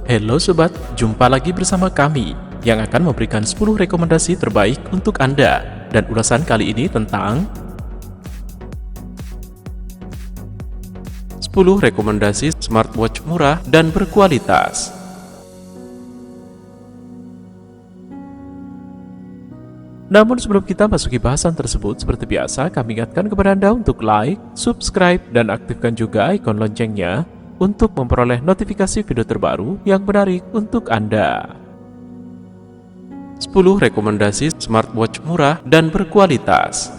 Halo sobat, jumpa lagi bersama kami yang akan memberikan 10 rekomendasi terbaik untuk Anda. Dan ulasan kali ini tentang 10 rekomendasi smartwatch murah dan berkualitas. Namun sebelum kita masuki bahasan tersebut, seperti biasa kami ingatkan kepada Anda untuk like, subscribe, dan aktifkan juga ikon loncengnya untuk memperoleh notifikasi video terbaru yang menarik untuk Anda. 10 rekomendasi smartwatch murah dan berkualitas.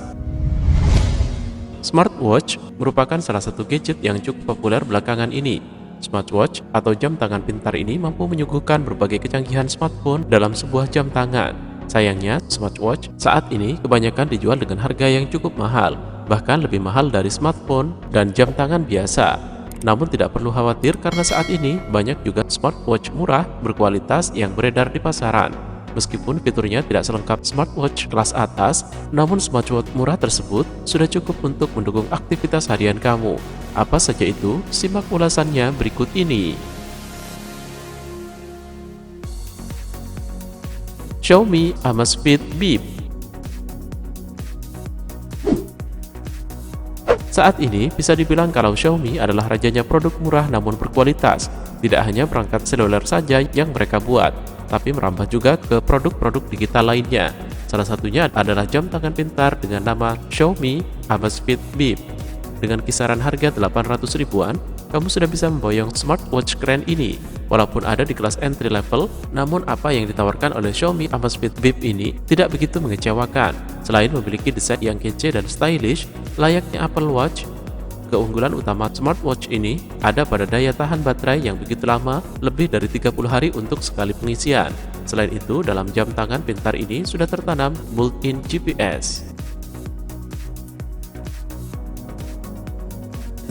Smartwatch merupakan salah satu gadget yang cukup populer belakangan ini. Smartwatch atau jam tangan pintar ini mampu menyuguhkan berbagai kecanggihan smartphone dalam sebuah jam tangan. Sayangnya, smartwatch saat ini kebanyakan dijual dengan harga yang cukup mahal, bahkan lebih mahal dari smartphone dan jam tangan biasa. Namun tidak perlu khawatir karena saat ini banyak juga smartwatch murah berkualitas yang beredar di pasaran. Meskipun fiturnya tidak selengkap smartwatch kelas atas, namun smartwatch murah tersebut sudah cukup untuk mendukung aktivitas harian kamu. Apa saja itu? Simak ulasannya berikut ini. Xiaomi Amazfit Bip. Saat ini bisa dibilang kalau Xiaomi adalah rajanya produk murah namun berkualitas. Tidak hanya perangkat seluler saja yang mereka buat, tapi merambah juga ke produk-produk digital lainnya. Salah satunya adalah jam tangan pintar dengan nama Xiaomi Amazfit Bip. Dengan kisaran harga 800 ribuan, kamu sudah bisa memboyong smartwatch keren ini. Walaupun ada di kelas entry level, namun apa yang ditawarkan oleh Xiaomi Amazfit Bip ini tidak begitu mengecewakan. Selain memiliki desain yang kece dan stylish, layaknya Apple Watch, keunggulan utama smartwatch ini ada pada daya tahan baterai yang begitu lama, lebih dari 30 hari untuk sekali pengisian. Selain itu, dalam jam tangan pintar ini sudah tertanam built-in GPS.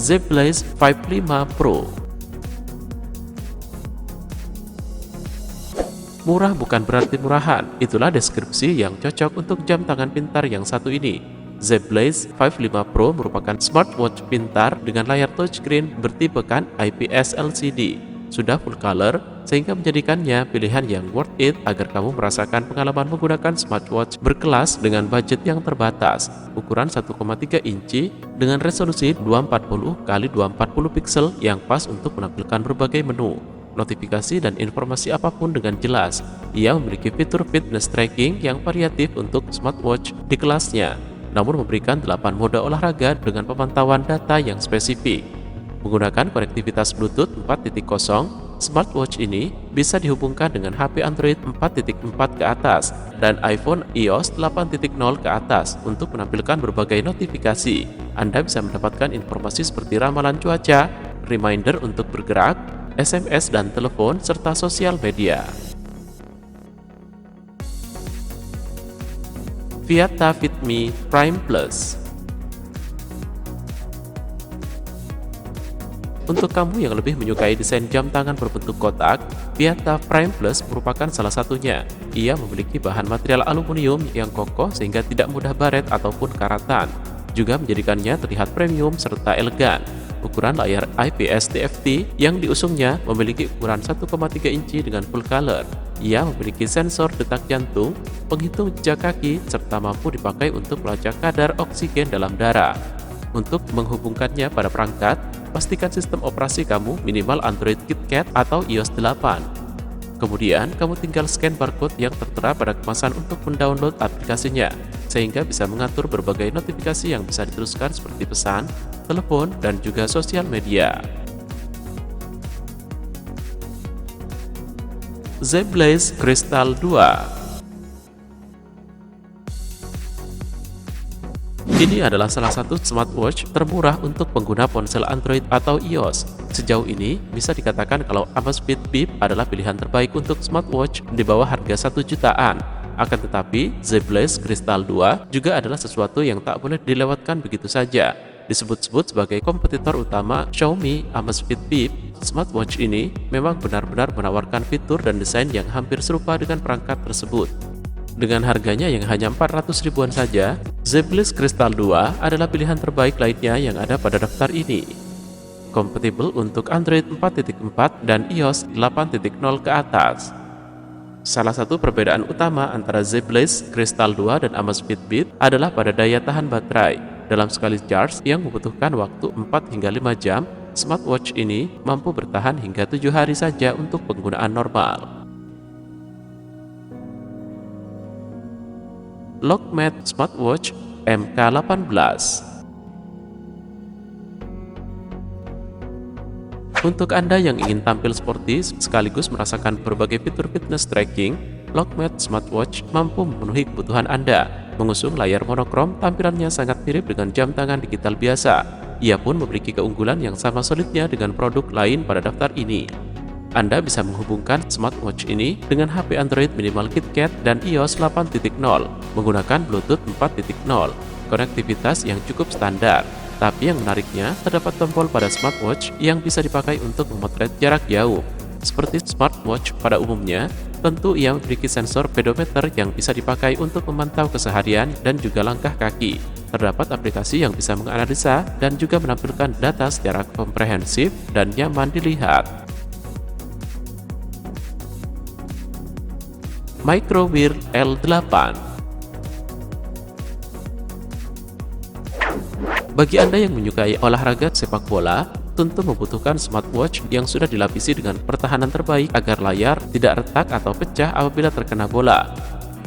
ZBlaze 55 Pro. Murah bukan berarti murahan, itulah deskripsi yang cocok untuk jam tangan pintar yang satu ini. ZBlaze 55 Pro merupakan smartwatch pintar dengan layar touchscreen bertipekan IPS LCD. Sudah full color, sehingga menjadikannya pilihan yang worth it agar kamu merasakan pengalaman menggunakan smartwatch berkelas dengan budget yang terbatas. Ukuran 1,3 inci dengan resolusi 240x240 pixel yang pas untuk menampilkan berbagai menu, notifikasi, dan informasi apapun dengan jelas. Ia memiliki fitur fitness tracking yang variatif untuk smartwatch di kelasnya, namun memberikan 8 mode olahraga dengan pemantauan data yang spesifik. Menggunakan konektivitas Bluetooth 4.0, smartwatch ini bisa dihubungkan dengan HP Android 4.4 ke atas dan iPhone iOS 8.0 ke atas untuk menampilkan berbagai notifikasi. Anda bisa mendapatkan informasi seperti ramalan cuaca, reminder untuk bergerak, SMS dan telepon, serta sosial media. Viata Fitme Prime Plus. Untuk kamu yang lebih menyukai desain jam tangan berbentuk kotak, Viata Prime Plus merupakan salah satunya. Ia memiliki bahan material aluminium yang kokoh sehingga tidak mudah baret ataupun karatan, juga menjadikannya terlihat premium serta elegan. Ukuran layar IPS TFT yang diusungnya memiliki ukuran 1,3 inci dengan full color. Ia memiliki sensor detak jantung, penghitung jejak kaki, serta mampu dipakai untuk melacak kadar oksigen dalam darah. Untuk menghubungkannya pada perangkat, pastikan sistem operasi kamu minimal Android KitKat atau iOS 8. Kemudian, kamu tinggal scan barcode yang tertera pada kemasan untuk mendownload aplikasinya, sehingga bisa mengatur berbagai notifikasi yang bisa diteruskan seperti pesan, telepon, dan juga sosial media. ZBlaze Crystal 2. Ini adalah salah satu smartwatch termurah untuk pengguna ponsel Android atau iOS. Sejauh ini, bisa dikatakan kalau Amazfit Bip adalah pilihan terbaik untuk smartwatch di bawah harga 1 jutaan. Akan tetapi, ZBlaze Crystal 2 juga adalah sesuatu yang tak boleh dilewatkan begitu saja. Disebut-sebut sebagai kompetitor utama Xiaomi Amazfit Bip, smartwatch ini memang benar-benar menawarkan fitur dan desain yang hampir serupa dengan perangkat tersebut. Dengan harganya yang hanya 400 ribuan saja, ZBlaze Crystal 2 adalah pilihan terbaik lainnya yang ada pada daftar ini. kompatibel untuk Android 4.4 dan iOS 8.0 ke atas. Salah satu perbedaan utama antara Z Blaze, Crystal 2, dan Amazfit Beat adalah pada daya tahan baterai. Dalam sekali charge yang membutuhkan waktu 4 hingga 5 jam, smartwatch ini mampu bertahan hingga 7 hari saja untuk penggunaan normal. LockMate Smartwatch MK18. Untuk Anda yang ingin tampil sporty sekaligus merasakan berbagai fitur fitness tracking, LockMate Smartwatch mampu memenuhi kebutuhan Anda. Mengusung layar monokrom, tampilannya sangat mirip dengan jam tangan digital biasa. Ia pun memiliki keunggulan yang sama solidnya dengan produk lain pada daftar ini. Anda bisa menghubungkan smartwatch ini dengan HP Android minimal KitKat dan iOS 8.0 menggunakan Bluetooth 4.0, konektivitas yang cukup standar. Tapi yang menariknya, terdapat tombol pada smartwatch yang bisa dipakai untuk memotret jarak jauh. Seperti smartwatch pada umumnya, tentu ia memiliki sensor pedometer yang bisa dipakai untuk memantau keseharian dan juga langkah kaki. Terdapat aplikasi yang bisa menganalisa dan juga menampilkan data secara komprehensif dan nyaman dilihat. Microwear L8. Bagi Anda yang menyukai olahraga sepak bola, tentu membutuhkan smartwatch yang sudah dilapisi dengan pertahanan terbaik agar layar tidak retak atau pecah apabila terkena bola.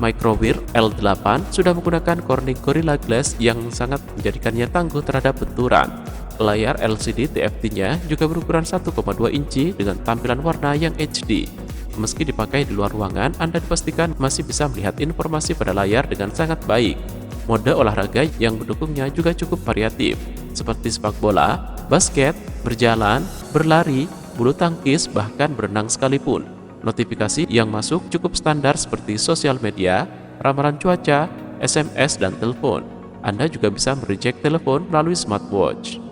Microwear L8 sudah menggunakan Corning Gorilla Glass yang sangat menjadikannya tangguh terhadap benturan. Layar LCD TFT-nya juga berukuran 1,2 inci dengan tampilan warna yang HD. Meski dipakai di luar ruangan, Anda dipastikan masih bisa melihat informasi pada layar dengan sangat baik. Mode olahraga yang mendukungnya juga cukup variatif, seperti sepak bola, basket, berjalan, berlari, bulu tangkis, bahkan berenang sekalipun. Notifikasi yang masuk cukup standar seperti sosial media, ramalan cuaca, SMS, dan telepon. Anda juga bisa mereject telepon melalui smartwatch.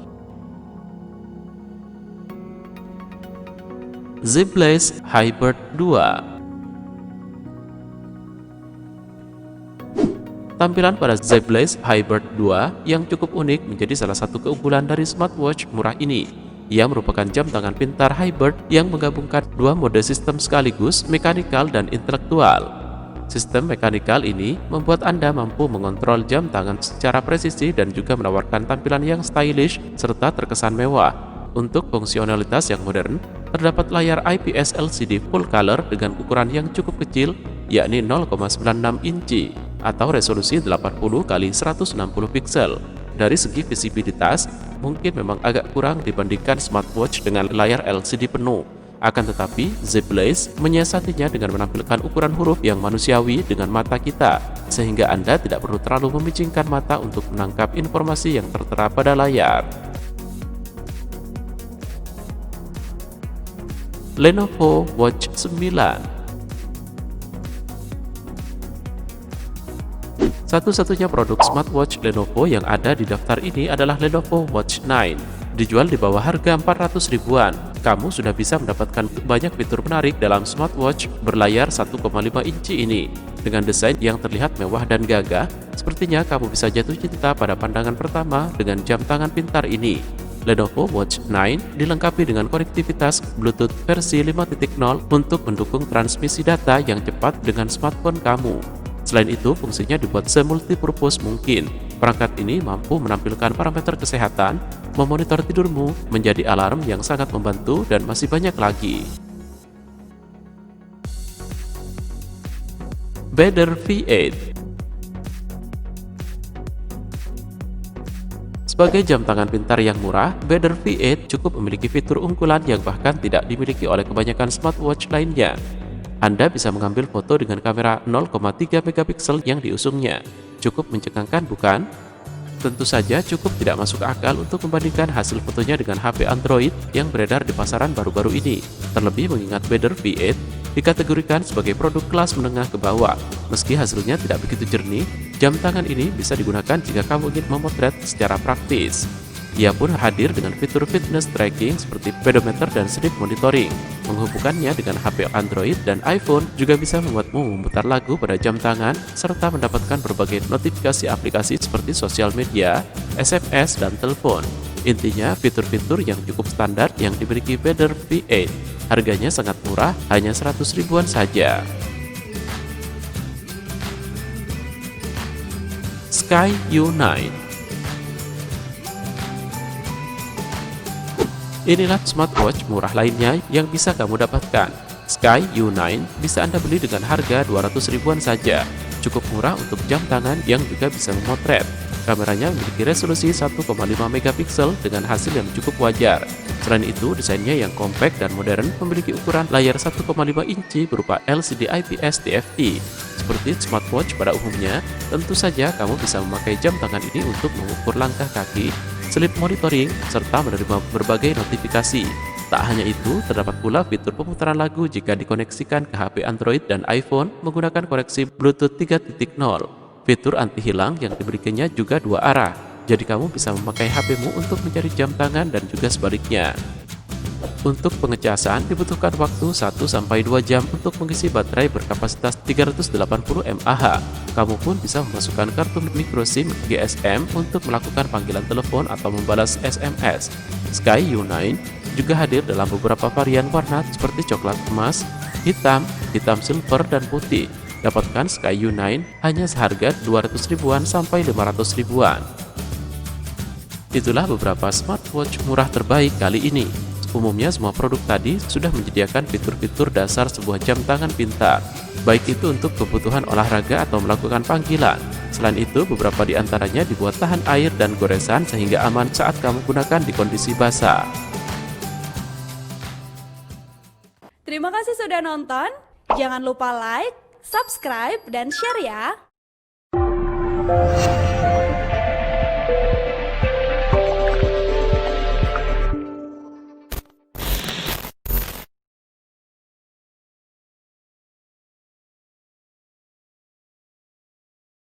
Z Blaze Hybrid 2. Tampilan pada Z Blaze Hybrid 2 yang cukup unik menjadi salah satu keunggulan dari smartwatch murah ini. Ia merupakan jam tangan pintar hybrid yang menggabungkan dua mode sistem sekaligus, mekanikal dan intelektual. Sistem mekanikal ini membuat Anda mampu mengontrol jam tangan secara presisi dan juga menawarkan tampilan yang stylish serta terkesan mewah. Untuk fungsionalitas yang modern, terdapat layar IPS LCD full color dengan ukuran yang cukup kecil, yakni 0,96 inci atau resolusi 80x160 pixel. Dari segi visibilitas, mungkin memang agak kurang dibandingkan smartwatch dengan layar LCD penuh. Akan tetapi, Z Blaze menyiasatinya dengan menampilkan ukuran huruf yang manusiawi dengan mata kita, sehingga Anda tidak perlu terlalu memicingkan mata untuk menangkap informasi yang tertera pada layar. Lenovo Watch 9. Satu-satunya produk smartwatch Lenovo yang ada di daftar ini adalah Lenovo Watch 9. Dijual di bawah harga 400 ribuan. Kamu sudah bisa mendapatkan banyak fitur menarik dalam smartwatch berlayar 1,5 inci ini. Dengan desain yang terlihat mewah dan gagah, sepertinya kamu bisa jatuh cinta pada pandangan pertama dengan jam tangan pintar ini. Lenovo Watch 9 dilengkapi dengan konektivitas Bluetooth versi 5.0 untuk mendukung transmisi data yang cepat dengan smartphone kamu. Selain itu, fungsinya dibuat semultipurpose mungkin. Perangkat ini mampu menampilkan parameter kesehatan, memonitor tidurmu, menjadi alarm yang sangat membantu, dan masih banyak lagi. Baader V8. Sebagai jam tangan pintar yang murah, Baader V8 cukup memiliki fitur unggulan yang bahkan tidak dimiliki oleh kebanyakan smartwatch lainnya. Anda bisa mengambil foto dengan kamera 0,3 megapiksel yang diusungnya. Cukup mencengangkan, bukan? Tentu saja cukup tidak masuk akal untuk membandingkan hasil fotonya dengan HP Android yang beredar di pasaran baru-baru ini. Terlebih mengingat Baader V8 dikategorikan sebagai produk kelas menengah ke bawah. Meski hasilnya tidak begitu jernih, jam tangan ini bisa digunakan jika kamu ingin memotret secara praktis. Ia pun hadir dengan fitur fitness tracking seperti pedometer dan sleep monitoring. Menghubungkannya dengan HP Android dan iPhone juga bisa membuatmu memutar lagu pada jam tangan serta mendapatkan berbagai notifikasi aplikasi seperti sosial media, SMS, dan telepon. Intinya fitur-fitur yang cukup standar yang dimiliki Vader V8. Harganya sangat murah, hanya 100 ribuan saja. Sky U9. Inilah smartwatch murah lainnya yang bisa kamu dapatkan. Sky U9 bisa Anda beli dengan harga 200 ribuan saja. Cukup murah untuk jam tangan yang juga bisa memotret. Kameranya memiliki resolusi 1,5 megapiksel dengan hasil yang cukup wajar. Selain itu, desainnya yang compact dan modern memiliki ukuran layar 1,5 inci berupa LCD IPS TFT. Seperti smartwatch pada umumnya, tentu saja kamu bisa memakai jam tangan ini untuk mengukur langkah kaki, sleep monitoring, serta menerima berbagai notifikasi. Tak hanya itu, terdapat pula fitur pemutaran lagu jika dikoneksikan ke HP Android dan iPhone menggunakan koneksi Bluetooth 3.0. Fitur anti hilang yang diberikannya juga dua arah, jadi kamu bisa memakai HP-mu untuk mencari jam tangan dan juga sebaliknya. Untuk pengecasan dibutuhkan waktu 1-2 jam untuk mengisi baterai berkapasitas 380 mAh. Kamu pun bisa memasukkan kartu micro SIM GSM untuk melakukan panggilan telepon atau membalas SMS. Sky U9 juga hadir dalam beberapa varian warna seperti coklat emas, hitam silver, dan putih. Dapatkan Sky U9 hanya seharga 200 ribuan sampai 500 ribuan. Itulah beberapa smartwatch murah terbaik kali ini. Umumnya semua produk tadi sudah menyediakan fitur-fitur dasar sebuah jam tangan pintar, baik itu untuk kebutuhan olahraga atau melakukan panggilan. Selain itu, beberapa di antaranya dibuat tahan air dan goresan sehingga aman saat kamu gunakan di kondisi basah. Terima kasih sudah nonton. Jangan lupa like, subscribe, dan share ya.